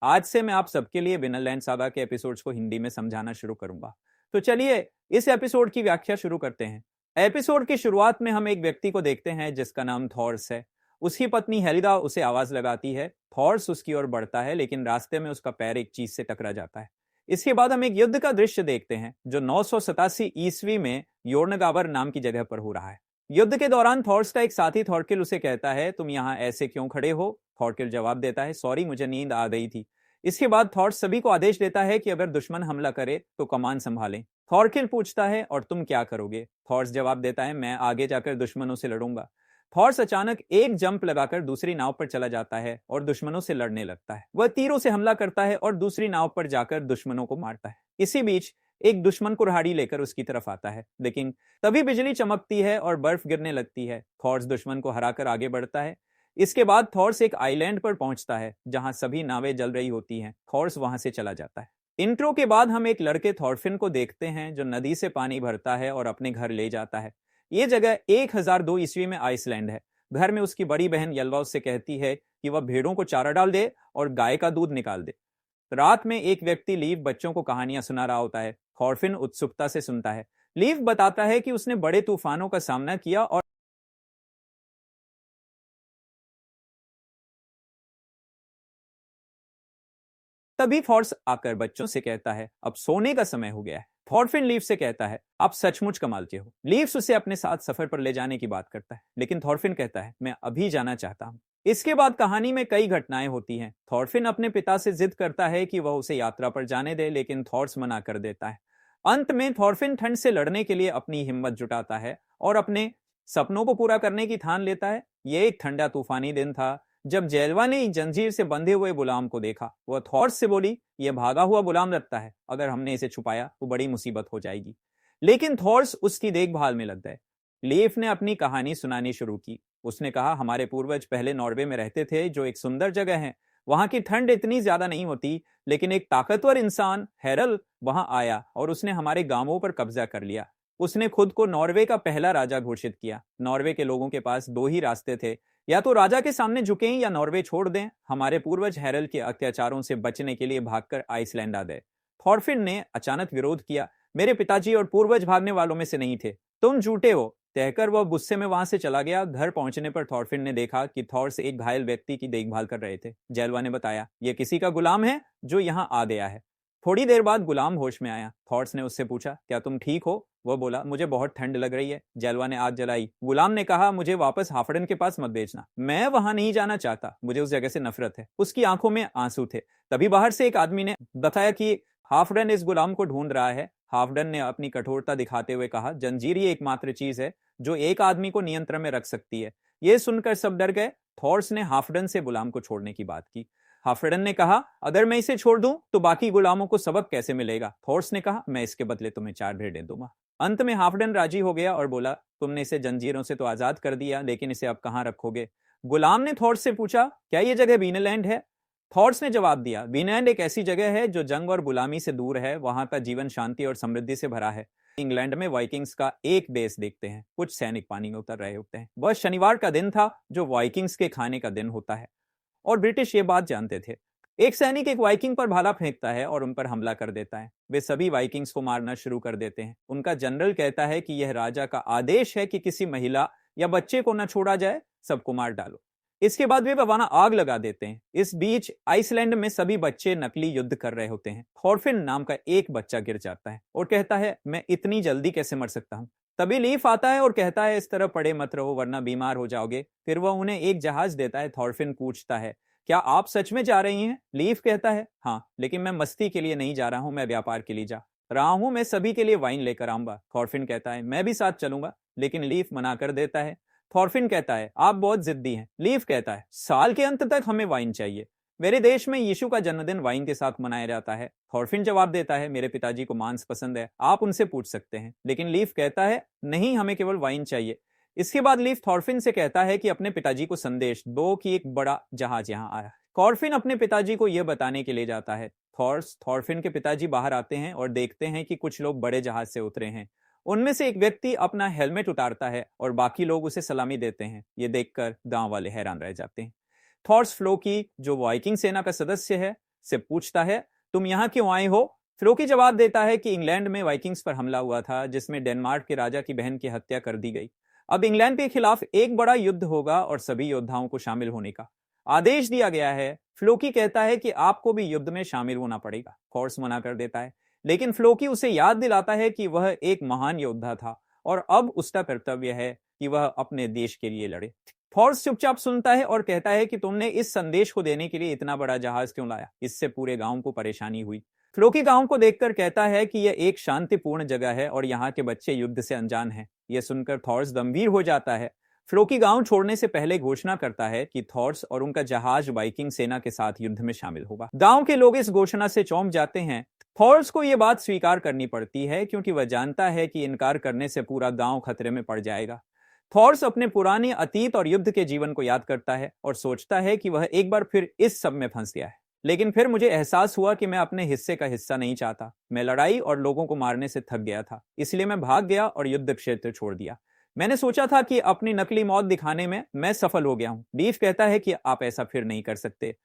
आज से मैं आप सबके लिए विनरलैंड सागा के एपिसोड्स को हिंदी में समझाना शुरू करूंगा। तो चलिए इस एपिसोड की व्याख्या शुरू करते हैं। एपिसोड की शुरुआत में हम एक व्यक्ति को देखते हैं जिसका नाम थॉर्स है। उसकी पत्नी हेलिदा उसे आवाज लगाती है। थॉर्स उसकी ओर बढ़ता है लेकिन रास्ते में उसका पैर एक चीज से टकरा जाता है। इसके बाद हम एक युद्ध का दृश्य देखते हैं जो 987 ईस्वी में योर्नगावर नाम की जगह पर हो रहा है। युद्ध के दौरान थॉर्स का एक साथी थॉरकिल उसे कहता है, तुम यहाँ ऐसे क्यों खड़े हो? थॉरकिल जवाब देता है, सॉरी मुझे नींद आ गई थी। इसके बाद थॉर्स सभी को आदेश देता है कि अगर दुश्मन हमला करे तो कमान संभालें। थॉरकिल पूछता है, और तुम क्या करोगे? थॉर्स जवाब देता है, मैं आगे जाकर दुश्मनों से लड़ूंगा। थॉर्स अचानक एक जंप लगाकर दूसरी नाव पर चला जाता है और दुश्मनों से लड़ने लगता है। वह तीरों से हमला करता है और दूसरी नाव पर जाकर दुश्मनों को मारता है। इसी बीच एक दुश्मन कुल्हाड़ी लेकर उसकी तरफ आता है, लेकिन तभी बिजली चमकती है और बर्फ गिरने लगती है। थॉर्स दुश्मन को हराकर आगे बढ़ता है। इसके बाद थॉर्स एक आइलैंड पर पहुंचता है जहां सभी नावें जल रही होती हैं। थॉर्स वहां से चला जाता है। इंट्रो के बाद हम एक लड़के थॉरफिन को देखते हैं जो नदी से पानी भरता है और अपने घर ले जाता है। ये जगह 1002 ईस्वी में आइसलैंड है। घर में उसकी बड़ी बहन यल्वा उससे कहती है कि वह भेड़ों को चारा डाल दे और गाय का दूध निकाल दे। रात में एक व्यक्ति लीव बच्चों को कहानियां सुना रहा होता है। थॉरफिन उत्सुकता से सुनता है। लीव बताता है कि उसने बड़े तूफानों का सामना किया और तभी थॉर्स आकर बच्चों से कहता है, अब सोने का समय हो गया है। थॉरफिन लीव से कहता है, आप सचमुच कमाल के हो। लीव्स उसे अपने साथ सफर पर ले जाने की बात करता है, लेकिन थॉरफिन कहता है, मैं अभी जाना चाहता हूं। इसके बाद कहानी में कई घटनाएं होती हैं। थॉरफिन अपने पिता से जिद करता है कि वह उसे यात्रा पर जाने दे, लेकिन थॉर्स मना कर देता है। अंत में थॉरफिन ठंड से लड़ने के लिए अपनी हिम्मत जुटाता है और अपने सपनों को पूरा करने की ठान लेता है। यह एक ठंडा तूफानी दिन था जब जेलवा ने एक जंजीर से बंधे हुए गुलाम को देखा। वह थॉर्स से बोली, यह भागा हुआ गुलाम लगता है, अगर हमने इसे छुपाया तो बड़ी मुसीबत हो जाएगी। लेकिन थॉर्स उसकी देखभाल में लग गए। लीफ ने अपनी कहानी सुनानी शुरू की। उसने कहा, हमारे पूर्वज पहले नॉर्वे में रहते थे जो एक सुंदर जगह है। वहां की ठंड इतनी ज्यादा नहीं होती, लेकिन एक ताकतवर इंसान हेरल वहां आया और उसने हमारे गांवों पर कब्जा कर लिया। उसने खुद को नॉर्वे का पहला राजा घोषित किया। नॉर्वे के लोगों के पास दो ही रास्ते थे, या तो राजा के सामने झुकें या नॉर्वे छोड़ दें। हमारे पूर्वज हेरल के अत्याचारों से बचने के लिए भागकर आइसलैंड आ गए। थॉरफिन ने अचानक विरोध किया, मेरे पिताजी और पूर्वज भागने वालों में से नहीं थे, तुम झूठे हो। कहकर वह गुस्से में वहां से चला गया। घर पहुंचने पर थॉरफिन ने देखा कि थॉर्स एक घायल व्यक्ति की देखभाल कर रहे थे। जेलवा ने बताया, यह किसी का गुलाम है जो यहाँ आ गया है। थोड़ी देर बाद गुलाम होश में आया। थॉर्स ने उससे पूछा, क्या तुम ठीक हो? वह बोला, मुझे बहुत ठंड लग रही है। जेलवा ने आग जलाई। गुलाम ने कहा, मुझे वापस हाफडन के पास मत भेजना, मैं वहां नहीं जाना चाहता, मुझे उस जगह से नफरत है। उसकी आंखों में आंसू थे। तभी बाहर से एक आदमी ने बताया कि हाफडन इस गुलाम को ढूंढ रहा है। हाफडन ने अपनी कठोरता दिखाते हुए कहा, जंजीर ही एकमात्र चीज है जो एक आदमी को नियंत्रण में रख सकती है। यह सुनकर सब डर गए। थॉर्स ने हाफडन से गुलाम को छोड़ने की बात की। हाफडन ने कहा, अगर मैं इसे छोड़ दूं तो बाकी गुलामों को सबक कैसे मिलेगा? थॉर्स ने कहा, मैं इसके बदले तुम्हें 4 भेड़ें दूंगा। अंत में हाफडन राजी हो गया और बोला, तुमने इसे जंजीरों से तो आजाद कर दिया, लेकिन इसे अब कहां रखोगे? गुलाम ने थॉर्स से पूछा, क्या यह जगह वीनलैंड है? थॉर्स ने जवाब दिया, वीनलैंड एक ऐसी जगह है जो जंग और गुलामी से दूर है। वहां का जीवन शांति और समृद्धि से भरा है। इंग्लैंड में वाइकिंग्स का एक बेस देखते हैं। कुछ सैनिक पानी में उतर रहे होते हैं। वह शनिवार का दिन था जो वाइकिंग्स के खाने का दिन होता है, और ब्रिटिश ये बात जानते थे। एक सैनिक एक वाइकिंग पर भाला फेंकता है और उन पर हमला कर देता है। वे सभी वाइकिंग्स को मारना शुरू कर देते हैं। उनका जनरल कहता है कि यह राजा का आदेश है कि किसी महिला या बच्चे को न छोड़ा जाए, सबको मार डालो। इसके बाद वे वहां आग लगा देते हैं। इस बीच आइसलैंड में सभी बच्चे नकली युद्ध कर रहे होते हैं। थॉरफिन नाम का एक बच्चा गिर जाता है और कहता है, मैं इतनी जल्दी कैसे मर सकता हूं? तभी लीफ आता है और कहता है, इस तरह पड़े मत रहो वरना बीमार हो जाओगे। फिर वह उन्हें एक जहाज देता है। थॉरफिन पूछता है, क्या आप सच में जा रही हैं? लीफ कहता है, हाँ, लेकिन मैं मस्ती के लिए नहीं जा रहा हूं, मैं व्यापार के लिए जा रहा हूं। मैं सभी के लिए वाइन लेकर आऊंगा। थॉरफिन कहता है, मैं भी साथ चलूंगा, लेकिन लीफ मना कर देता है। थॉरफिन कहता है, आप बहुत जिद्दी हैं। लीफ कहता है, साल के अंत तक हमें वाइन चाहिए। मेरे देश में यीशु का जन्मदिन वाइन के साथ मनाया जाता है। थॉरफिन जवाब देता है, मेरे पिताजी को मांस पसंद है, आप उनसे पूछ सकते हैं। लेकिन लीफ कहता है, नहीं, हमें केवल वाइन चाहिए। इसके बाद लीफ थॉरफिन से कहता है कि अपने पिताजी को संदेश दो कि एक बड़ा जहाज यहाँ आया है। थॉरफिन अपने पिताजी को यह बताने के लिए जाता है। थॉरफिन के पिताजी बाहर आते हैं और देखते हैं कि कुछ लोग बड़े जहाज से उतरे हैं। उनमें से एक व्यक्ति अपना हेलमेट उतारता है और बाकी लोग उसे सलामी देते हैं। ये देखकर गांव वाले हैरान रह जाते हैं। थॉर्स फ्लोकी, जो वाइकिंग सेना का सदस्य है, से पूछता है, तुम यहाँ क्यों आए हो? फ्लोकी जवाब देता है कि इंग्लैंड में वाइकिंग्स पर हमला हुआ था, जिसमें डेनमार्क के राजा की बहन की हत्या कर दी गई। अब इंग्लैंड के खिलाफ एक बड़ा युद्ध होगा और सभी योद्धाओं को शामिल होने का आदेश दिया गया है। फ्लोकी कहता है कि आपको भी युद्ध में शामिल होना पड़ेगा। थॉर्स मना कर देता है, लेकिन फ्लोकी उसे याद दिलाता है कि वह एक महान योद्धा था और अब उसका कर्तव्य है कि वह अपने देश के लिए लड़े। थॉर्स चुपचाप सुनता है और कहता है कि तुमने इस संदेश को देने के लिए इतना बड़ा जहाज क्यों लाया? इससे पूरे गांव को परेशानी हुई। फ्लोकी गांव को देखकर कहता है कि यह एक शांतिपूर्ण जगह है और यहाँ के बच्चे युद्ध से अनजान हैं। यह सुनकर थॉर्स गंभीर हो जाता है। फ्लोकी गांव छोड़ने से पहले घोषणा करता है कि थॉर्स और उनका जहाज वाइकिंग सेना के साथ युद्ध में शामिल होगा। गांव के लोग इस घोषणा से चौंक जाते हैं। थॉर्स को यह बात स्वीकार करनी पड़ती है क्योंकि वह जानता है कि इनकार करने से पूरा गांव खतरे में पड़ जाएगा। थॉर्स अपने पुराने अतीत और युद्ध के जीवन को याद करता है और सोचता है कि वह एक बार फिर इस सब में फंस गया है। लेकिन फिर मुझे एहसास हुआ कि मैं अपने हिस्से का हिस्सा नहीं चाहता। मैं लड़ाई और लोगों को मारने से थक गया था, इसलिए मैं भाग गया और युद्ध क्षेत्र छोड़ दिया। मैंने सोचा था कि अपनी नकली मौत दिखाने में मैं सफल हो गया हूं। लीफ कहता है कि आप ऐसा फिर नहीं कर सकते।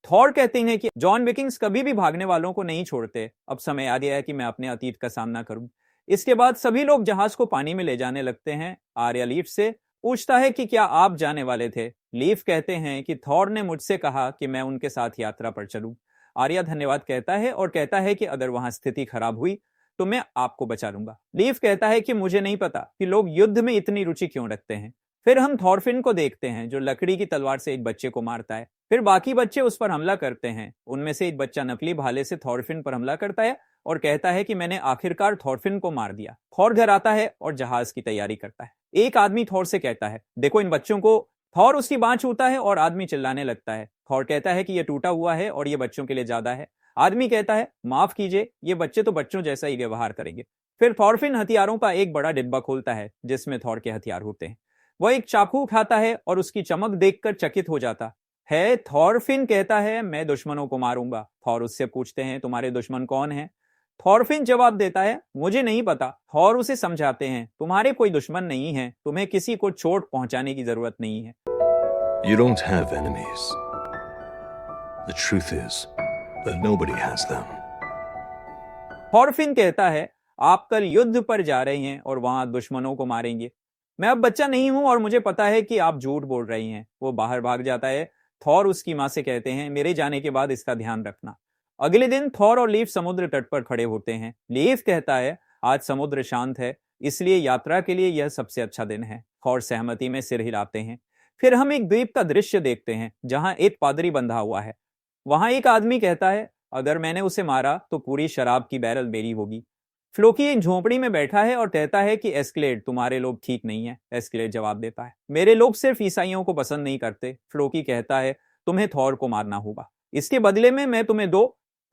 थॉर कहते हैं कि जॉन विकिंग्स कभी भी भागने वालों को नहीं छोड़ते। अब समय आ गया है कि मैं अपने अतीत का सामना करूं। इसके बाद सभी लोग जहाज को पानी में ले जाने लगते हैं। आर्या लीफ से पूछता है कि क्या आप जाने वाले थे? लीफ कहते हैं कि थॉर ने मुझसे कहा कि मैं उनके साथ यात्रा पर चलूं। आर्या धन्यवाद कहता है और कहता है कि अगर वहां स्थिति खराब हुई तो मैं आपको बचा लूंगा। लीफ कहता है कि मुझे नहीं पता कि लोग युद्ध में इतनी रुचि क्यों रखते हैं। फिर हम थॉरफिन को देखते हैं जो लकड़ी की तलवार से एक बच्चे को मारता है। फिर बाकी बच्चे उस पर हमला करते हैं। उनमें से एक बच्चा नकली भाले से थॉरफिन पर हमला करता है और कहता है कि मैंने आखिरकार थॉरफिन को मार दिया। थॉर घर आता है और जहाज की तैयारी करता है। एक आदमी थॉर से कहता है, देखो इन बच्चों को। थॉर उसकी बांह छूता है और आदमी चिल्लाने लगता है। थॉर कहता है कि यह टूटा हुआ है और यह बच्चों के लिए ज्यादा है। आदमी कहता है, माफ कीजिए, ये बच्चे तो बच्चों जैसा ही व्यवहार करेंगे। फिर थॉरफिन हथियारों का एक बड़ा डिब्बा खोलता है जिसमें थॉर के हथियार होते हैं। वह एक चाकू उठाता है और उसकी चमक देखकर चकित हो जाता है। थॉरफिन कहता है, मैं दुश्मनों को मारूंगा। थॉर उससे पूछते हैं, तुम्हारे दुश्मन कौन हैं? थॉरफिन जवाब देता है, मुझे नहीं पता। थॉर उसे समझाते हैं, तुम्हारे कोई दुश्मन नहीं है, तुम्हें किसी को चोट पहुंचाने की जरूरत नहीं है। You don't have enemies. The truth is that nobody has them. Thorfinn कहता है, आप कल युद्ध पर जा रहे हैं और वहां दुश्मनों को मारेंगे। मैं अब बच्चा नहीं हूं और मुझे पता है कि आप झूठ बोल रही हैं। वो बाहर भाग जाता है। थॉर उसकी मां से कहते हैं, मेरे जाने के बाद इसका ध्यान रखना। अगले दिन थॉर और लीफ समुद्र तट पर खड़े होते हैं। लीफ कहता है, आज समुद्र शांत है, इसलिए यात्रा के लिए यह सबसे अच्छा दिन है। थॉर सहमति में सिर हिलाते हैं। फिर हम एक द्वीप का दृश्य देखते हैं जहां एक पादरी बंधा हुआ है। वहां एक आदमी कहता है, अगर मैंने उसे मारा तो पूरी शराब की बैरल मेरी होगी। फ्लोकी एक झोपड़ी में बैठा है और कहता है कि एस्केलेड, तुम्हारे लोग ठीक नहीं है। एस्केलेड जवाब देता है, मेरे लोग सिर्फ ईसाइयों को पसंद नहीं करते। फ्लोकी कहता है, तुम्हें थॉर को मारना होगा। इसके बदले में मैं तुम्हें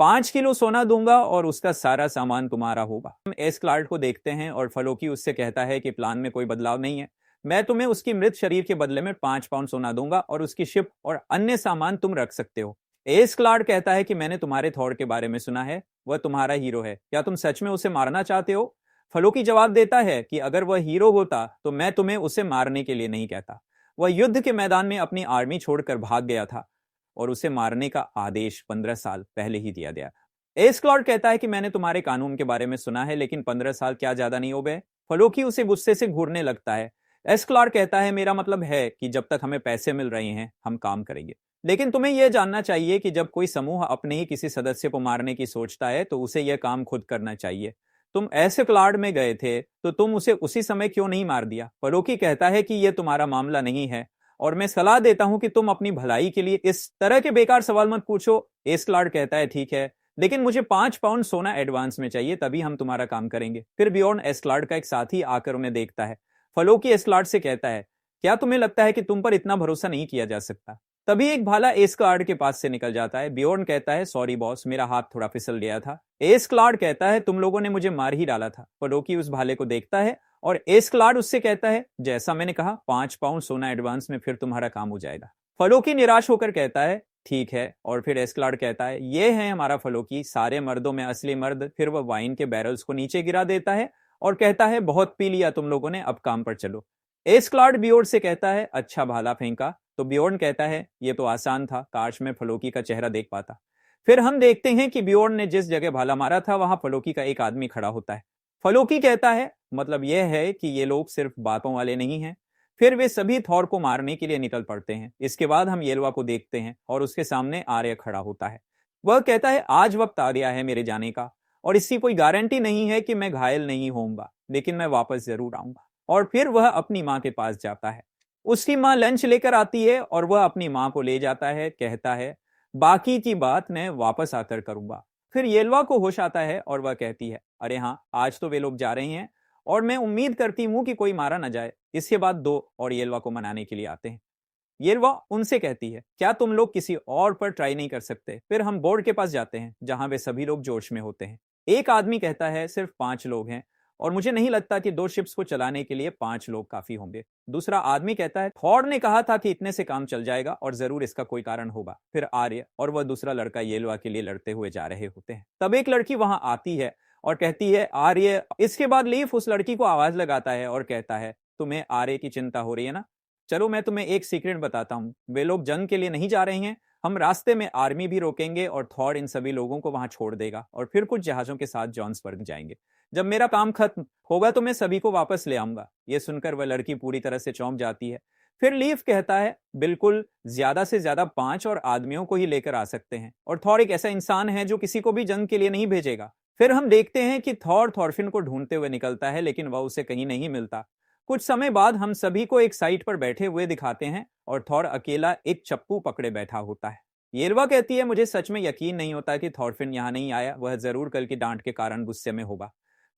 5 किलो सोना दूंगा और उसका सारा सामान तुम्हारा होगा। हम एस्क्लार्ड को देखते हैं और फ्लोकी उससे कहता है कि प्लान में कोई बदलाव नहीं है। मैं तुम्हें उसकी मृत शरीर के बदले में 5 पाउंड सोना दूंगा और उसकी शिप और अन्य सामान तुम रख सकते हो। एस्क्लार्ड कहता है कि मैंने तुम्हारे थॉर के बारे में सुना है, वह तुम्हारा हीरो है। क्या तुम सच में उसे मारना चाहते हो? फ्लोकी जवाब देता है कि अगर वह हीरो होता तो मैं तुम्हें उसे मारने के लिए नहीं कहता। वह युद्ध के मैदान में अपनी आर्मी छोड़कर भाग गया था और उसे मारने का आदेश 15 साल पहले ही दिया गया। एस्क्लार्ड कहता है कि मैंने तुम्हारे कानून के बारे में सुना है, लेकिन 15 साल क्या ज्यादा नहीं हो गए? फ्लोकी उसे गुस्से से घूरने लगता है। एस्क्लार्ड कहता है, मेरा मतलब है कि जब तक हमें पैसे मिल रहे हैं हम काम करेंगे, लेकिन तुम्हें यह जानना चाहिए कि जब कोई समूह अपने ही किसी सदस्य को मारने की सोचता है तो उसे यह काम खुद करना चाहिए। तुम एस्क्लार्ड में गए थे तो तुम उसे उसी समय क्यों नहीं मार दिया? फ्लोकी कहता है कि यह तुम्हारा मामला नहीं है और मैं सलाह देता हूं कि तुम अपनी भलाई के लिए इस तरह के बेकार सवाल मत पूछो। एस्क्लार्ड कहता है, ठीक है, लेकिन मुझे 5 पाउंड सोना एडवांस में चाहिए, तभी हम तुम्हारा काम करेंगे। फिर बियॉर्न एस्क्लार्ड का एक साथी आकर उन्हें देखता है। फ्लोकी एस्क्लार्ड से कहता है, क्या तुम्हें लगता है कि तुम पर इतना भरोसा नहीं किया जा सकता? तभी एक भाला एस्क्लार्ड के पास से निकल जाता है। बियॉर्न कहता है, सॉरी बॉस, मेरा हाथ थोड़ा फिसल गया था। एस्क्लार्ड कहता है, तुम लोगों ने मुझे मार ही डाला था। फ्लोकी उस भाले को देखता है और एस्क्लार्ड उससे कहता है, जैसा मैंने कहा, 5 पाउंड सोना एडवांस में, फिर तुम्हारा काम हो जाएगा। फ्लोकी निराश होकर कहता है, ठीक है। और फिर एस्क्लार्ड कहता है, ये है हमारा फ्लोकी, सारे मर्दों में असली मर्द। फिर वह वाइन के बैरल्स को नीचे गिरा देता है और कहता है, बहुत पी लिया तुम लोगों ने, अब काम पर चलो। एस्क्लार्ड बियॉर्न से कहता है, अच्छा भाला फेंका। तो बियॉर्न कहता है, ये तो आसान था, काश मैं फ्लोकी का चेहरा देख पाता। फिर हम देखते हैं कि बियोर्न ने जिस जगह भाला मारा था वहां फलोकी का एक आदमी खड़ा होता है। फलोकी कहता है मतलब यह है कि ये लोग सिर्फ बातों वाले नहीं हैं। फिर वे सभी थॉर को मारने के लिए निकल पड़ते हैं। इसके बाद हम येलवा को देखते हैं और उसके सामने आर्य खड़ा होता है। वह कहता है आज वक्त आ गया है मेरे जाने का, और इसकी कोई गारंटी नहीं है कि मैं घायल नहीं होऊंगा, लेकिन मैं वापस जरूर आऊंगा। और फिर वह अपनी माँ के पास जाता है। उसकी माँ लंच लेकर आती है और वह अपनी माँ को ले जाता है। कहता है बाकी की बात मैं वापस आकर करूंगा। फिर येलवा को होश आता है और वह कहती है अरे हाँ, आज तो वे लोग जा रहे हैं और मैं उम्मीद करती हूं कि कोई मारा न जाए। इसके बाद दो और येलवा को मनाने के लिए आते हैं। येलवा उनसे कहती है क्या तुम लोग किसी और पर ट्राई नहीं कर सकते। फिर हम बोर्ड के पास जाते हैं जहां वे सभी लोग जोश में होते हैं। एक आदमी कहता है सिर्फ 5 लोग हैं और मुझे नहीं लगता कि 2 शिप्स को चलाने के लिए 5 लोग काफी होंगे। दूसरा आदमी कहता है थॉर ने कहा था कि इतने से काम चल जाएगा और जरूर इसका कोई कारण होगा। फिर आर्य और वह दूसरा लड़का येलवा के लिए लड़ते हुए जा रहे होते हैं। तब एक लड़की वहां आती है और कहती है आर्य। इसके बाद लीफ उस लड़की को आवाज लगाता है और कहता है तुम्हें आर्य की चिंता हो रही है ना, चलो मैं तुम्हें एक सीक्रेट बताता हूँ। वे लोग जंग के लिए नहीं जा रहे हैं। हम रास्ते में आर्मी भी रोकेंगे और थॉर इन सभी लोगों को वहां छोड़ देगा और फिर कुछ जहाजों के साथ जॉन्सबर्ग जाएंगे। जब मेरा काम खत्म होगा तो मैं सभी को वापस ले आऊंगा। यह सुनकर वह लड़की पूरी तरह से चौंक जाती है। फिर लीफ कहता है बिल्कुल, ज्यादा से ज्यादा 5 और आदमियों को ही लेकर आ सकते हैं और थॉर एक ऐसा इंसान है जो किसी को भी जंग के लिए नहीं भेजेगा। फिर हम देखते हैं कि थॉर थॉरफिन को ढूंढते हुए निकलता है, लेकिन वह उसे कहीं नहीं मिलता। कुछ समय बाद हम सभी को एक साइट पर बैठे हुए दिखाते हैं और थॉर अकेला एक चप्पू पकड़े बैठा होता है। येलवा कहती है मुझे सच में यकीन नहीं होता कि थॉरफिन यहाँ नहीं आया। वह जरूर कल की डांट के कारण गुस्से में होगा।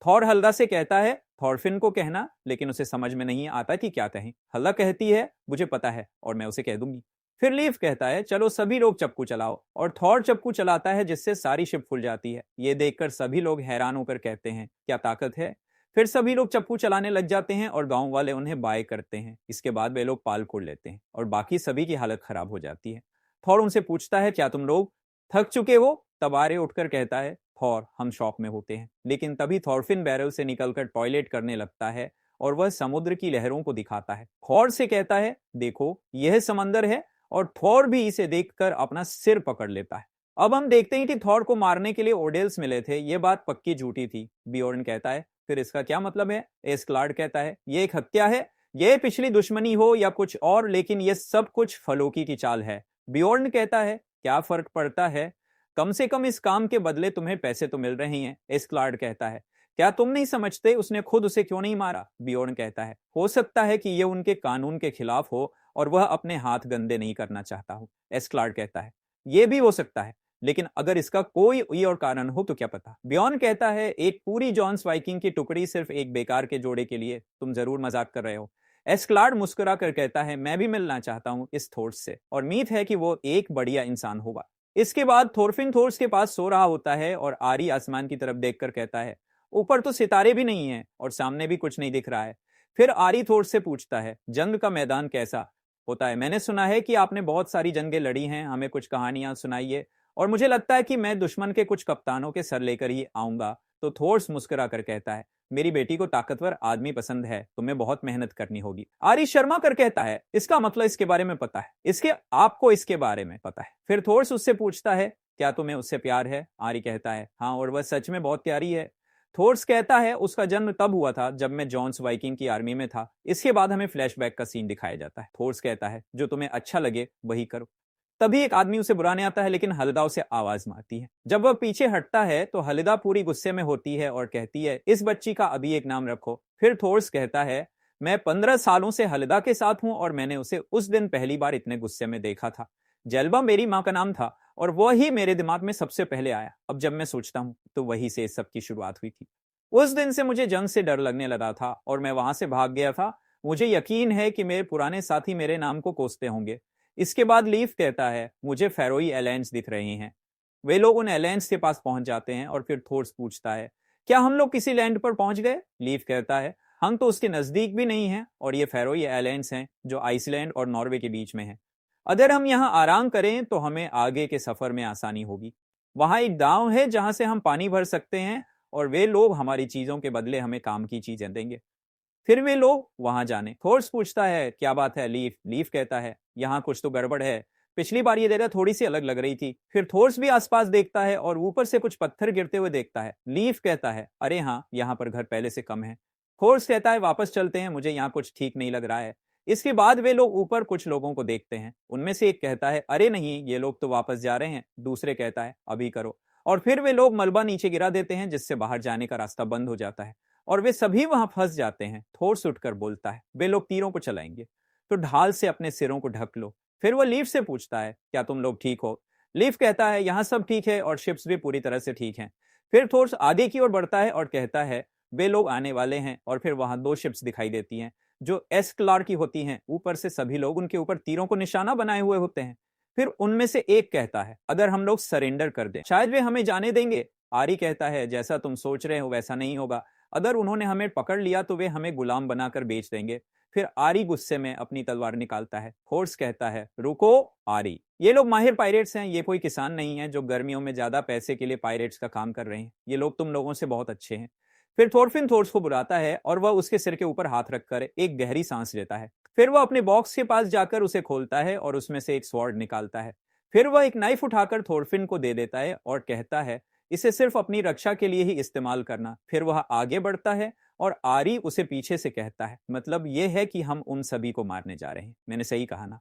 थॉर हल्दा से कहता है थॉरफिन को कहना, लेकिन उसे समझ में नहीं आता कि क्या कहें। हल्दा कहती है मुझे पता है और मैं उसे कह दूंगी। फिर लीफ कहता है चलो सभी लोग चप्पू चलाओ, और थॉर चप्पू चलाता है जिससे सारी शिप फुल जाती है। ये देखकर सभी लोग हैरान होकर कहते हैं क्या ताकत है। फिर सभी लोग चप्पू चलाने लग जाते हैं और गांव वाले उन्हें बाय करते हैं। इसके बाद वे लोग पाल खोल लेते हैं और बाकी सभी की हालत खराब हो जाती है। थॉर उनसे पूछता है क्या तुम लोग थक चुके हो। तब आर्य उठकर कहता है थॉर हम शॉक में होते हैं। लेकिन तभी थॉरफिन बैरल से निकलकर टॉयलेट करने लगता है और वह समुद्र की लहरों को दिखाता है। थॉर से कहता है देखो यह समंदर है, और थॉर भी इसे देखकर अपना सिर पकड़ लेता है। अब हम देखते हैं कि थॉर को मारने के लिए ओडेल्स मिले थे। यह बात पक्की झूठी थी, बियोर्न कहता है। फिर इसका क्या मतलब है। एस्क्लार्ड कहता है यह एक हत्या है, यह पिछली दुश्मनी हो या कुछ और, लेकिन यह सब कुछ फलोकी की चाल है। बियोर्न कहता है क्या फर्क पड़ता है, कम से कम इस काम के बदले तुम्हें पैसे तो मिल रहे हैं। एस्क्लार्ड कहता है क्या तुम नहीं समझते उसने खुद उसे क्यों नहीं मारा। बियोर्न कहता है हो सकता है कि यह उनके कानून के खिलाफ हो और वह अपने हाथ गंदे नहीं करना चाहता हो। एस्क्लार्ड कहता है यह भी हो सकता है, लेकिन अगर इसका कोई और कारण हो तो क्या पता। बियोर्न कहता है एक पूरी जॉन्स वाइकिंग की टुकड़ी सिर्फ एक बेकार के जोड़े के लिए, तुम जरूर मजाक कर रहे हो। एस्क्लार्ड मुस्कुरा कर कहता है मैं भी मिलना चाहता हूं इस थोर्स से, और उम्मीद है कि वो एक बढ़िया इंसान होगा। इसके बाद थोरफिन थोर्स के पास सो रहा होता है और आरी आसमान की तरफ देखकर कहता है ऊपर तो सितारे भी नहीं है और सामने भी कुछ नहीं दिख रहा है। फिर आरी थोर्स से पूछता है जंग का मैदान कैसा होता है। मैंने सुना है कि आपने बहुत सारी जंगें लड़ी हैं, हमें कुछ कहानियां सुनाइए, और मुझे लगता है कि मैं दुश्मन के कुछ कप्तानों के सर लेकर ही आऊंगा। तो थोर्स मुस्कुरा कर कहता है मेरी बेटी को ताकतवर आदमी पसंद है, तुम्हें बहुत मेहनत करनी होगी। आरी शर्मा कर कहता है इसका मतलब इसके बारे में पता है, आपको इसके बारे में पता है। फिर थोर्स उससे पूछता है क्या तुम्हें उससे प्यार है। आरी कहता है हाँ, और वह सच में बहुत प्यारी है। थोर्स कहता है उसका जन्म तब हुआ था जब मैं जॉन्स वाइकिंग की आर्मी में था। इसके बाद हमें फ्लैशबैक का सीन दिखाया जाता है। थोर्स कहता है जो तुम्हें अच्छा लगे वही करो। तभी एक आदमी उसे बुलाने आता है, लेकिन हलिदा उसे आवाज मारती है। जब वह पीछे हटता है तो हलिदा पूरी गुस्से में होती है और कहती है इस बच्ची का अभी एक नाम रखो। फिर थोर्स कहता है मैं 15 सालों से हलिदा के साथ हूं और मैंने उसे उस दिन पहली बार इतने गुस्से में देखा था। जेल्बा मेरी माँ का नाम था और वही मेरे दिमाग में सबसे पहले आया। अब जब मैं सोचता हूँ तो वही से इस सब की शुरुआत हुई थी। उस दिन से मुझे जंग से डर लगने लगा था और मैं वहां से भाग गया था। मुझे यकीन है कि मेरे पुराने साथी मेरे नाम को कोसते होंगे। इसके बाद लीफ कहता है मुझे फेरोई एलायंस दिख रहे हैं। वे लोग उन एलायंस के पास पहुंच जाते हैं और फिर थोर्स पूछता है क्या हम लोग किसी लैंड पर पहुंच गए। लीफ कहता है हम तो उसके नजदीक भी नहीं हैं और ये फेरोई एलायंस हैं जो आइसलैंड और नॉर्वे के बीच में है। अगर हम यहाँ आराम करें तो हमें आगे के सफर में आसानी होगी। वहां एक गांव है जहां से हम पानी भर सकते हैं और वे लोग हमारी चीजों के बदले हमें काम की चीजें देंगे। फिर वे लोग वहां जाने। थोर्स पूछता है क्या बात है लीफ। लीफ कहता है यहाँ कुछ तो गड़बड़ है। पिछली बार ये जगह थोड़ी सी अलग लग रही थी। फिर थोर्स भी आसपास देखता है और ऊपर से कुछ पत्थर गिरते हुए देखता है। लीफ कहता है, अरे हाँ, यहाँ पर घर पहले से कम है। थोर्स कहता है, वापस चलते हैं, मुझे यहाँ कुछ ठीक नहीं लग रहा है। इसके बाद वे लोग ऊपर कुछ लोगों को देखते हैं। उनमें से एक कहता है, अरे नहीं, ये लोग तो वापस जा रहे हैं। दूसरे कहता है, अभी करो। और फिर वे लोग मलबा नीचे गिरा देते हैं, जिससे बाहर जाने का रास्ता बंद हो जाता है और वे सभी वहां फंस जाते हैं। थोर्स उठकर बोलता है, वे लोग तीरों को चलाएंगे, तो ढाल से अपने सिरों को ढक लो। फिर वो लीफ से पूछता है, क्या तुम लोग ठीक हो? लीफ कहता है, यहाँ सब ठीक है और शिप्स भी पूरी तरह से ठीक हैं। फिर थोर्स आगे की ओर बढ़ता है और कहता है, वे लोग आने वाले हैं। और फिर वहां दो शिप्स दिखाई देती हैं जो एस्क्लार की होती हैं। ऊपर से सभी लोग उनके ऊपर तीरों को निशाना बनाए हुए होते हैं। फिर उनमें से एक कहता है, अगर हम लोग सरेंडर कर दें शायद वे हमें जाने देंगे। आरी कहता है, जैसा तुम सोच रहे हो वैसा नहीं होगा। अगर उन्होंने हमें पकड़ लिया तो वे हमें गुलाम बनाकर बेच देंगे। फिर आरी गुस्से में अपनी तलवार निकालता है। थोर्स कहता है, रुको आरी, ये लोग माहिर पायरेट्स हैं, ये कोई किसान नहीं है जो गर्मियों में ज्यादा पैसे के लिए पायरेट्स का काम कर रहे हैं। ये लोग तुम लोगों से बहुत अच्छे हैं। फिर थोरफिन थोर्स को बुलाता है और वह उसके सिर के ऊपर हाथ रखकर एक गहरी सांस लेता है। फिर वह अपने बॉक्स के पास जाकर उसे खोलता है और उसमें से एक स्वॉर्ड निकालता है। फिर वह एक नाइफ उठाकर थोरफिन को दे देता है और कहता है, इसे सिर्फ अपनी रक्षा के लिए ही इस्तेमाल करना। फिर वह आगे बढ़ता है और आरी उसे पीछे से कहता है, मतलब यह है कि हम उन सभी को मारने जा रहे हैं। मैंने सही कहा ना?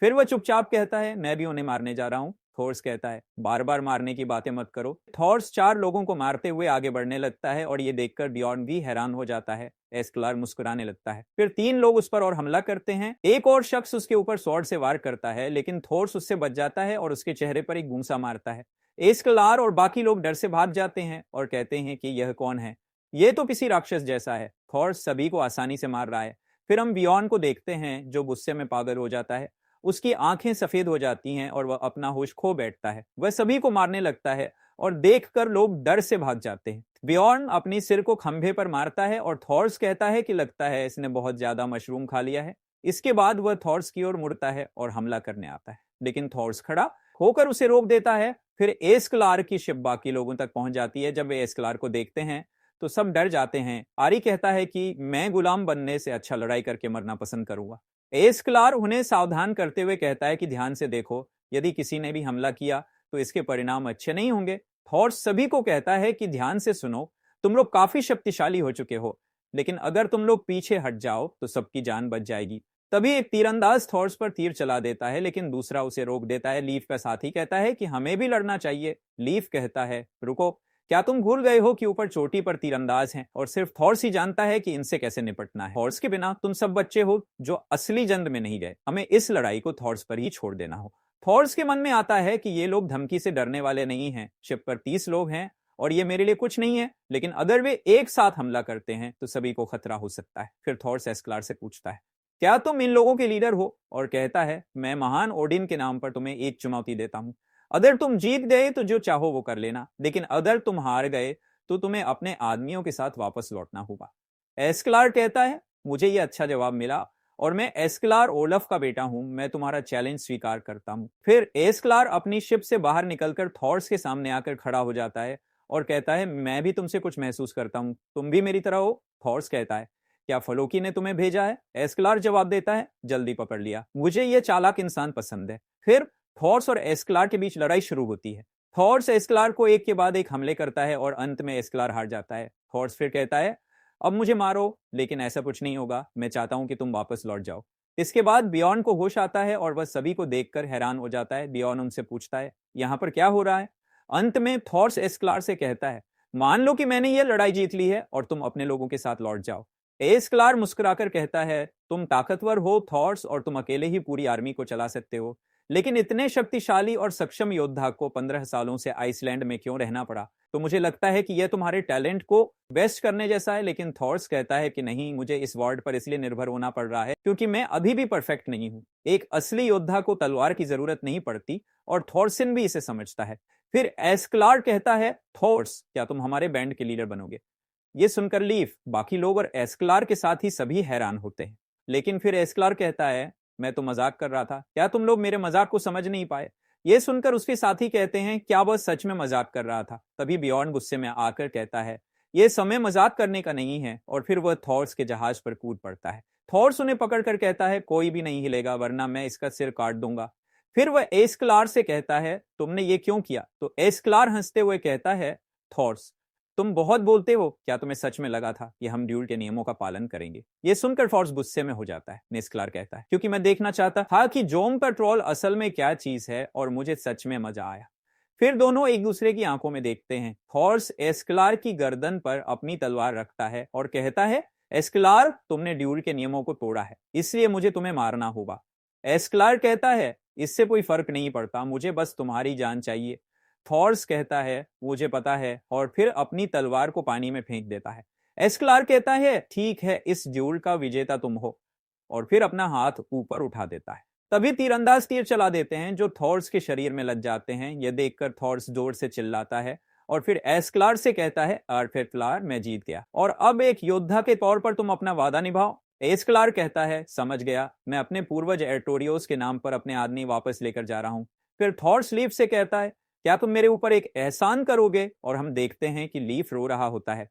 फिर वह चुपचाप कहता है, मैं भी उन्हें मारने जा रहा हूं। थोर्स कहता है, बार बार मारने की बातें मत करो। थोर्स 4 लोगों को मारते हुए आगे बढ़ने लगता है और ये देखकर बियॉर्न भी हैरान हो जाता है। एस्क्लार मुस्कुराने लगता है। फिर 3 लोग उस पर और हमला करते हैं। एक और शख्स उसके ऊपर स्वॉर्ड से वार करता है, लेकिन थोर्स उससे बच जाता है और उसके चेहरे पर एक गूंसा मारता है। एस्क्लार और बाकी लोग डर से भाग जाते हैं और कहते हैं कि यह कौन है? ये तो किसी राक्षस जैसा है। थोर्स सभी को आसानी से मार रहा है। फिर हम बियॉर्न को देखते हैं जो गुस्से में पागल हो जाता है। उसकी आंखें सफेद हो जाती हैं और वह अपना होश खो बैठता है। वह सभी को मारने लगता है और देखकर लोग डर से भाग जाते हैं। बियॉर्न अपनी सिर को खंभे पर मारता है और थॉर्स कहता है कि लगता है इसने बहुत ज्यादा मशरूम खा लिया है। इसके बाद वह थॉर्स की ओर मुड़ता है और हमला करने आता है, लेकिन थॉर्स खड़ा होकर उसे रोक देता है। फिर एस्क्लार की शिप बाकी लोगों तक पहुंच जाती है। जब वे एस्क्लार को देखते हैं तो सब डर जाते हैं। आरी कहता है कि मैं गुलाम बनने से अच्छा लड़ाई करके मरना पसंद करूंगा। एस्क्लार उन्हें सावधान करते हुए कहता है कि ध्यान से देखो, यदि किसी ने भी हमला किया तो इसके परिणाम अच्छे नहीं होंगे। थॉर्स सभी को कहता है कि ध्यान से सुनो, तुम लोग काफी शक्तिशाली हो चुके हो, लेकिन अगर तुम लोग पीछे हट जाओ तो सबकी जान बच जाएगी। तभी एक तीरंदाज थॉर्स पर तीर चला देता है, लेकिन दूसरा उसे रोक देता है। लीफ का साथी कहता है कि हमें भी लड़ना चाहिए। लीफ कहता है, रुको, क्या तुम भूल गए हो कि ऊपर चोटी पर तीरंदाज हैं और सिर्फ थॉर्स ही जानता है कि इनसे कैसे निपटना है। थॉर्स के बिना तुम सब बच्चे हो जो असली जंग में नहीं गए। हमें इस लड़ाई को थॉर्स पर ही छोड़ देना हो। थॉर्स के मन में आता है कि ये लोग धमकी से डरने वाले नहीं हैं। शिप पर 30 लोग हैं और ये मेरे लिए कुछ नहीं है, लेकिन अगर वे एक साथ हमला करते हैं तो सभी को खतरा हो सकता है। फिर थॉर्स एस्क्लार से पूछता है, क्या तुम इन लोगों के लीडर हो? और कहता है, मैं महान ओडिन के नाम पर तुम्हें एक चुनौती देता हूं। अगर तुम जीत गए तो जो चाहो वो कर लेना, लेकिन अगर तुम हार गए तो तुम्हें अपने आदमियों के साथ वापस लौटना होगा। एस्क्लार कहता है, मुझे यह अच्छा जवाब मिला और मैं एस्क्लार ओलफ का बेटा हूं। मैं तुम्हारा चैलेंज स्वीकार करता हूं। फिर एस्क्लार अपनी शिप से बाहर निकलकर थॉर्स के सामने आकर खड़ा हो जाता है और कहता है, मैं भी तुमसे कुछ महसूस करता हूं, तुम भी मेरी तरह हो। थॉर्स कहता है, क्या फलोकी ने तुम्हें भेजा है? एस्क्लार जवाब देता है, जल्दी पकड़ लिया, मुझे यह चालाक इंसान पसंद है। फिर थॉर्स और एस्क्लार के बीच लड़ाई शुरू होती है। थॉर्स एस्क्लार को एक के बाद एक हमले करता है और अंत में एस्क्लार हार जाता है। थॉर्स फिर कहता है, अब मुझे मारो, लेकिन ऐसा कुछ नहीं होगा, मैं चाहता हूं कि तुम वापस लौट जाओ। इसके बाद बियॉर्न को होश आता है और वह सभी को देखकर हैरान हो जाता है। बियॉर्न उनसे पूछता है, यहाँ पर क्या हो रहा है? अंत में थॉर्स एस्क्लार से कहता है, मान लो कि मैंने यह लड़ाई जीत ली है और तुम अपने लोगों के साथ लौट जाओ। एस्क्लार मुस्कुराकर कहता है, तुम ताकतवर हो थॉर्स, और तुम अकेले ही पूरी आर्मी को चला सकते हो, लेकिन इतने शक्तिशाली और सक्षम योद्धा को 15 सालों से आइसलैंड में क्यों रहना पड़ा? तो मुझे लगता है कि यह तुम्हारे टैलेंट को बेस्ट करने जैसा है। लेकिन थॉर्स कहता है कि नहीं, मुझे इस वार्ड पर इसलिए निर्भर होना पड़ रहा है क्योंकि मैं अभी भी परफेक्ट नहीं हूं। एक असली योद्धा को तलवार की जरूरत नहीं पड़ती और थॉर्सिन भी इसे समझता है। फिर एस्क्लार कहता है, थॉर्स, क्या तुम हमारे बैंड के लीडर बनोगे? ये सुनकर लीफ, बाकी लोग और एस्क्लार के साथ ही सभी हैरान होते हैं। लेकिन फिर एस्क्लार कहता है, मैं तो मजाक कर रहा था, क्या तुम लोग मेरे मजाक को समझ नहीं पाए? ये सुनकर उसके साथी कहते हैं, क्या वह सच में मजाक कर रहा था? तभी बियॉर्न गुस्से में आकर कहता है, यह समय मजाक करने का नहीं है, और फिर वह थॉर्स के जहाज पर कूद पड़ता है। थॉर्स उन्हें पकड़कर कहता है, कोई भी नहीं हिलेगा वरना मैं इसका सिर काट दूंगा। फिर वह एस्क्लार से कहता है तुमने ये क्यों किया? तो एस्क्लार हंसते हुए कहता है थॉर्स, तुम बहुत बोलते हो, क्या तुम्हें सच में लगा था कि हम ड्यूल के नियमों का पालन करेंगे? ये सुनकर फॉर्स गुस्से में हो जाता है। एस्क्लार कहता है क्योंकि मैं देखना चाहता था कि जोम पेट्रोल असल में क्या चीज है और मुझे सच में मजा आया। फिर दोनों एक दूसरे की आंखों में देखते हैं। थॉर्स एस्क्लार की गर्दन पर अपनी तलवार रखता है और कहता है एस्क्लार, तुमने ड्यूल के नियमों को तोड़ा है, इसलिए मुझे तुम्हें मारना होगा। एस्क्लार कहता है इससे कोई फर्क नहीं पड़ता, मुझे बस तुम्हारी जान चाहिए। थॉर्स कहता है मुझे पता है, और फिर अपनी तलवार को पानी में फेंक देता है। एस्क्लार कहता है ठीक है, इस ड्यूल का विजेता तुम हो, और फिर अपना हाथ ऊपर उठा देता है। तभी तीरंदाज तीर चला देते हैं जो थॉर्स के शरीर में लग जाते हैं। यह देखकर थॉर्स जोर से चिल्लाता है और फिर एस्क्लार से कहता है आर्थेक्लार, मैं जीत गया और अब एक योद्धा के तौर पर तुम अपना वादा निभाओ। एस्क्लार कहता है समझ गया, मैं अपने पूर्वज एर्टोरियोस के नाम पर अपने आदमी वापस लेकर जा रहा हूं। फिर थॉर्स लीफ से कहता है क्या तुम मेरे ऊपर एक एहसान करोगे? और हम देखते हैं कि लीफ रो रहा होता है।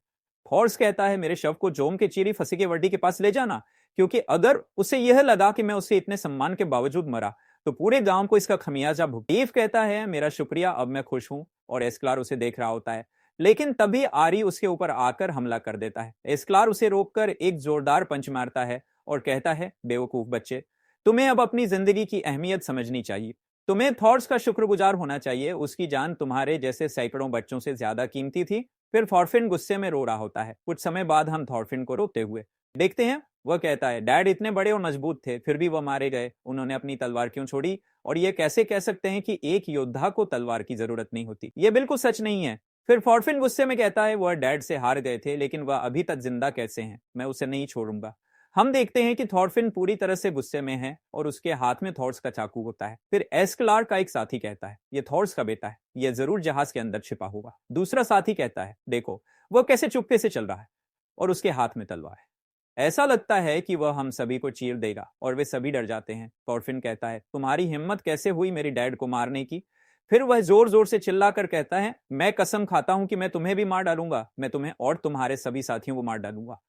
थॉर्स कहता है मेरे शव को जोम के चीरी फंसी के वर्डी के पास ले जाना, क्योंकि अगर उसे यह लगा कि मैं उसे इतने सम्मान के बावजूद मरा तो पूरे गांव को इसका खमियाजा लीफ कहता है मेरा शुक्रिया, अब मैं खुश हूं। और एस्क्लार उसे देख रहा होता है, लेकिन तभी आरी उसके ऊपर आकर हमला कर देता है। एस्क्लार उसे रोककर एक जोरदार पंच मारता है और कहता है बेवकूफ बच्चे, तुम्हें अब अपनी जिंदगी की अहमियत समझनी चाहिए। तुम्हें थॉर्स का शुक्रगुजार होना चाहिए, उसकी जान तुम्हारे जैसे सैकड़ों बच्चों से ज्यादा कीमती थी। फिर थॉरफिन गुस्से में रो रहा होता है। कुछ समय बाद हम थॉरफिन को रोते हुए देखते हैं। वह कहता है डैड इतने बड़े और मजबूत थे, फिर भी वह मारे गए, उन्होंने अपनी तलवार क्यों छोड़ी? और ये कैसे कह सकते हैं कि एक योद्धा को तलवार की जरूरत नहीं होती? ये बिल्कुल सच नहीं है। फिर थॉरफिन गुस्से में कहता है वह डैड से हार गए थे, लेकिन वह अभी तक जिंदा कैसे हैं? मैं उसे नहीं छोड़ूंगा। हम देखते हैं कि थॉरफिन पूरी तरह से गुस्से में है और उसके हाथ में थॉर्स का चाकू होता है। फिर एस्क्लार का एक साथी कहता है ये थॉर्स का बेटा है, यह जरूर जहाज के अंदर छिपा होगा। दूसरा साथी कहता है देखो वह कैसे चुपके से चल रहा है और उसके हाथ में तलवार है, ऐसा लगता है कि वह हम सभी को चीर देगा। और वे सभी डर जाते हैं। थॉरफिन कहता है तुम्हारी हिम्मत कैसे हुई मेरी डैड को मारने की? फिर वह जोर जोर से चिल्लाकर कहता है मैं कसम खाता हूं कि मैं तुम्हें भी मार डालूंगा, मैं तुम्हें और तुम्हारे सभी साथियों को मार डालूंगा।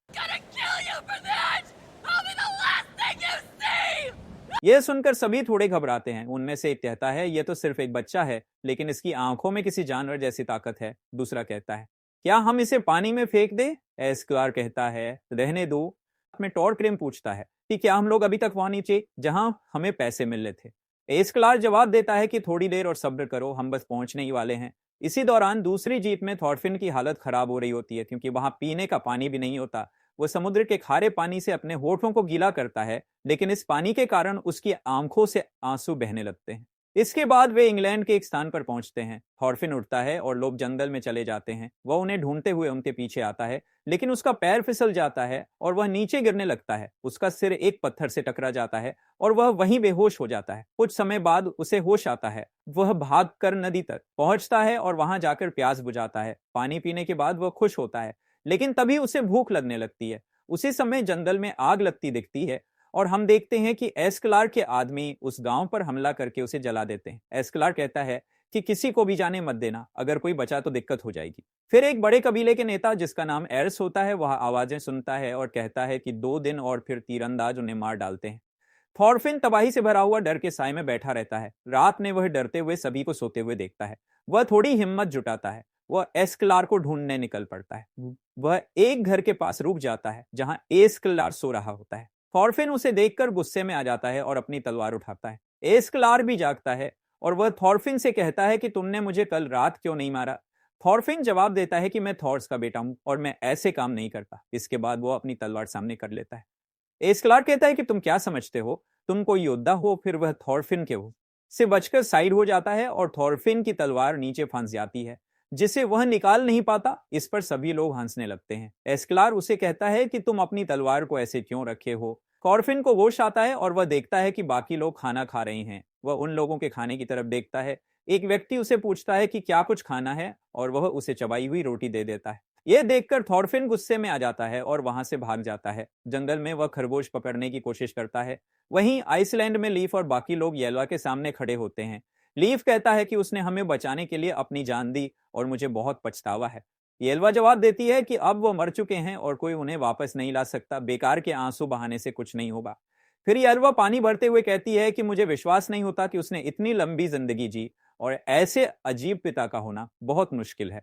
यह सुनकर सभी थोड़े घबराते हैं। उनमें से एक कहता है यह तो सिर्फ एक बच्चा है, लेकिन इसकी आंखों में किसी जानवर जैसी ताकत है। दूसरा कहता है क्या हम इसे पानी में फेंक दें? एस्क्लार कहता है रहने दो। में टॉरक्रेम पूछता है कि क्या हम लोग अभी तक वहां नीचे जहां हमें पैसे मिल रहे थे? एस्क्लार जवाब देता है कि थोड़ी देर और सब्र करो, हम बस पहुंचने ही वाले हैं। इसी दौरान दूसरी जीप में थॉरफिन की हालत खराब हो रही होती है, क्योंकि वहां पीने का पानी भी नहीं होता। वो समुद्र के खारे पानी से अपने होठों को गीला करता है, लेकिन इस पानी के कारण उसकी आंखों से आंसू बहने लगते हैं। इसके बाद वे इंग्लैंड के एक स्थान पर पहुंचते हैं। थॉरफिन उठता है और लोग जंगल में चले जाते हैं। वह उन्हें ढूंढते हुए उनके पीछे आता है, लेकिन उसका पैर फिसल जाता है और वह नीचे गिरने लगता है। उसका सिर एक पत्थर से टकरा जाता है और वह वहीं बेहोश हो जाता है। कुछ समय बाद उसे होश आता है। वह भागकर नदी तक पहुंचता है और वहां जाकर प्यास बुझाता है। पानी पीने के बाद वह खुश होता है, लेकिन तभी उसे भूख लगने लगती है। उसी समय जंगल में आग लगती दिखती है और हम देखते हैं कि एस्क्लार के आदमी उस गांव पर हमला करके उसे जला देते हैं। एस्क्लार कहता है कि किसी को भी जाने मत देना, अगर कोई बचा तो दिक्कत हो जाएगी। फिर एक बड़े कबीले के नेता जिसका नाम एर्स होता है वह आवाजें सुनता है और कहता है कि 2 दिन और फिर तीरंदाज उन्हें मार डालते हैं। थॉरफिन तबाही से भरा हुआ डर के साए में बैठा रहता है। रात में वह डरते हुए सभी को सोते हुए देखता है। वह थोड़ी हिम्मत जुटाता है। वह एस्क्लार को ढूंढने निकल पड़ता है। वह एक घर के पास रुक जाता है जहां एस्क्लार सो रहा होता है। थॉरफिन उसे देखकर गुस्से में आ जाता है और अपनी तलवार उठाता है। एस्क्लार भी जागता है और वह थॉरफिन से कहता है कि तुमने मुझे कल रात क्यों नहीं मारा? थॉरफिन जवाब देता है कि मैं थॉर्स का बेटा हूं और मैं ऐसे काम नहीं करता। इसके बाद वो अपनी तलवार सामने कर लेता है। एस्क्लार कहता है कि तुम क्या समझते हो, तुम कोई योद्धा हो? फिर वह थॉरफिन के हो से बचकर साइड हो जाता है और थॉरफिन की तलवार नीचे फंस जाती है, जिसे वह निकाल नहीं पाता। इस पर सभी लोग हंसने लगते हैं। एस्क्लार उसे कहता है कि तुम अपनी तलवार को ऐसे क्यों रखे हो? थॉरफिन को होश आता है और वह देखता है कि बाकी लोग खाना खा रहे हैं। वह उन लोगों के खाने की तरफ देखता है। एक व्यक्ति उसे पूछता है कि क्या कुछ खाना है, और वह उसे चबाई हुई रोटी दे देता है। यह देखकर थॉरफिन गुस्से में आ जाता है और वहां से भाग जाता है। जंगल में वह खरगोश पकड़ने की कोशिश करता है। वहीं आइसलैंड में लीफ और बाकी लोग येल्वा के सामने खड़े होते हैं। लीफ कहता है कि उसने हमें बचाने के लिए अपनी जान दी और मुझे बहुत पछतावा है। येल्वा जवाब देती है कि अब वो मर चुके हैं और कोई उन्हें वापस नहीं ला सकता, बेकार के आंसू बहाने से कुछ नहीं होगा। फिर येल्वा पानी भरते हुए कहती है कि मुझे विश्वास नहीं होता कि उसने इतनी लंबी जिंदगी जी और ऐसे अजीब पिता का होना बहुत मुश्किल है।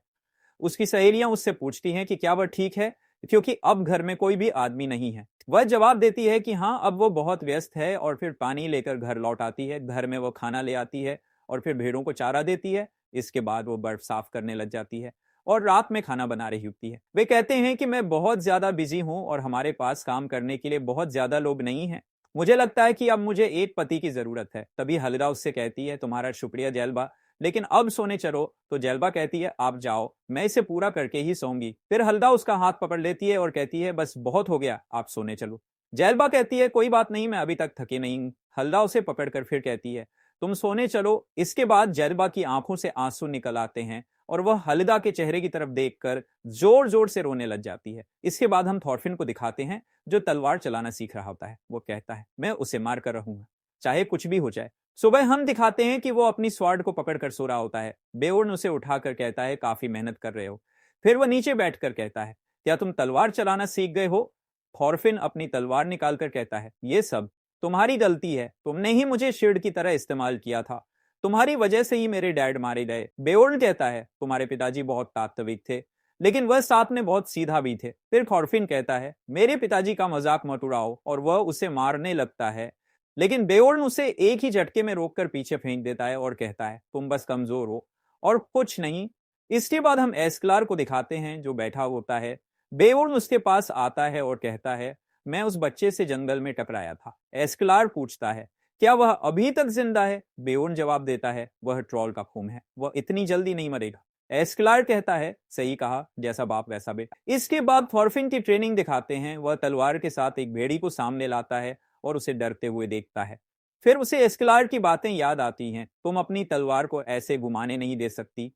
उसकी सहेलियां उससे पूछती हैं कि क्या वह ठीक है, क्योंकि अब घर में कोई भी आदमी नहीं है। वह जवाब देती है कि हाँ, अब वो बहुत व्यस्त है और फिर पानी लेकर घर लौट आती है। घर में वो खाना ले आती है और फिर भेड़ों को चारा देती है। इसके बाद वो बर्फ साफ करने लग जाती है और रात में खाना बना रही होती है। वे कहते हैं कि मैं बहुत ज्यादा बिजी हूँ और हमारे पास काम करने के लिए बहुत ज्यादा लोग नहीं हैं। मुझे लगता है कि अब मुझे एक पति की जरूरत है। तभी हलिदा उससे कहती है, तुम्हारा शुक्रिया जेल्बा, लेकिन अब सोने चलो। तो जेल्बा कहती है, आप जाओ, मैं इसे पूरा करके ही सोऊंगी। फिर हल्दा उसका हाथ पकड़ लेती है और कहती है, बस बहुत हो गया, आप सोने चलो। जेल्बा कहती है, कोई बात नहीं, मैं अभी तक थकी नहीं हूं। हल्दा उसे पकड़कर फिर कहती है, तुम सोने चलो। इसके बाद जेल्बा की आंखों से आंसू निकल आते हैं और वह हलिदा के चेहरे की तरफ देखकर जोर जोर से रोने लग जाती है। इसके बाद हम थॉरफिन को दिखाते हैं, जो तलवार चलाना सीख रहा होता है। वो कहता है, मैं उसे मार कर रहूंगा, चाहे कुछ भी हो जाए। सुबह हम दिखाते हैं कि वो अपनी स्वॉर्ड को पकड़कर सो रहा होता है। बेओर्न उसे उठाकर कहता है, काफी मेहनत कर रहे हो। फिर वह नीचे बैठकर कहता है, क्या तुम तलवार चलाना सीख गए हो? थॉरफिन अपनी तलवार निकालकर कहता है, ये सब तुम्हारी गलती है, तुमने ही मुझे शील्ड की तरह इस्तेमाल किया था, तुम्हारी वजह से ही मेरे डैड मारे गए। बेओर्न कहता है, तुम्हारे पिताजी बहुत तात्विक थे, लेकिन वह साथ में बहुत सीधा भी थे। फिर थॉरफिन कहता है, मेरे पिताजी का मजाक मत उड़ाओ, और वह उसे मारने लगता है। लेकिन बेओर्न उसे एक ही झटके में रोककर पीछे फेंक देता है और कहता है, तुम बस कमजोर हो और कुछ नहीं। इसके बाद हम एस्क्लार को दिखाते हैं, जो बैठा होता है। बेओर्न उसके पास आता है और कहता है, मैं उस बच्चे से जंगल में टकराया था। एस्क्लार पूछता है, क्या वह अभी तक जिंदा है? बेओर्न जवाब देता है, वह ट्रॉल का खून है, वह इतनी जल्दी नहीं मरेगा। एस्क्लार कहता है, सही कहा, जैसा बाप वैसा बेटा। इसके बाद थॉरफिन की ट्रेनिंग दिखाते हैं। वह तलवार के साथ एक भेड़ी को सामने लाता है और उसे डरते हुए देखता है। फिर उसे एस्क्लार की बातें याद आती हैं, तुम अपनी तलवार को ऐसे घुमाने नहीं दे सकती।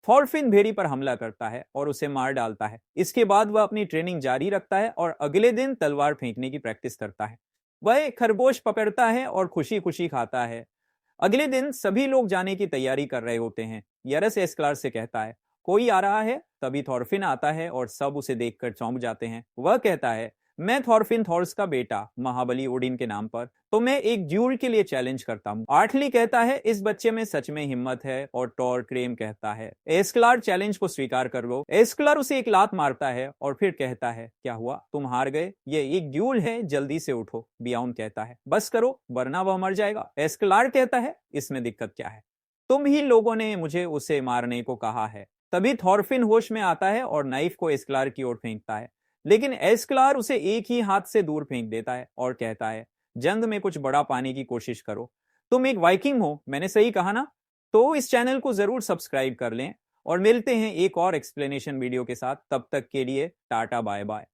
थॉरफिन भेड़ी पर हमला करता है और उसे मार डालता है। इसके बाद वह अपनी ट्रेनिंग जारी रखता है और अगले दिन तलवार फेंकने की प्रैक्टिस करता है। वह एक खरगोश पकड़ता है और खुशी खुशी खाता है। अगले दिन सभी लोग जाने की तैयारी कर रहे होते हैं। यरस एस्क्लार से कहता है, कोई आ रहा है? तभी थॉरफिन आता है और सब उसे देखकर चौंक जाते हैं। वह कहता है, मैं थॉरफिन थॉर्स का बेटा, महाबली ओडिन के नाम पर, तो मैं एक ड्यूल के लिए चैलेंज करता हूँ। आर्टली कहता है, इस बच्चे में सच में हिम्मत है। और टॉर क्रेम कहता है, एस्क्लार चैलेंज को स्वीकार कर लो। एस्क्लार उसे एक लात मारता है और फिर कहता है, क्या हुआ, तुम हार गए, ये एक ड्यूल है, जल्दी से उठो। बियाउन कहता है, बस करो वरना वह मर जाएगा। एस्क्लार कहता है, इसमें दिक्कत क्या है, तुम ही लोगों ने मुझे उसे मारने को कहा है। तभी थॉरफिन होश में आता है और नाइफ को एस्क्लार की ओर फेंकता है, लेकिन एस्क्लार उसे एक ही हाथ से दूर फेंक देता है और कहता है, जंग में कुछ बड़ा पाने की कोशिश करो, तुम एक वाइकिंग हो, मैंने सही कहा ना? तो इस चैनल को जरूर सब्सक्राइब कर लें और मिलते हैं एक और एक्सप्लेनेशन वीडियो के साथ। तब तक के लिए टाटा बाय बाय।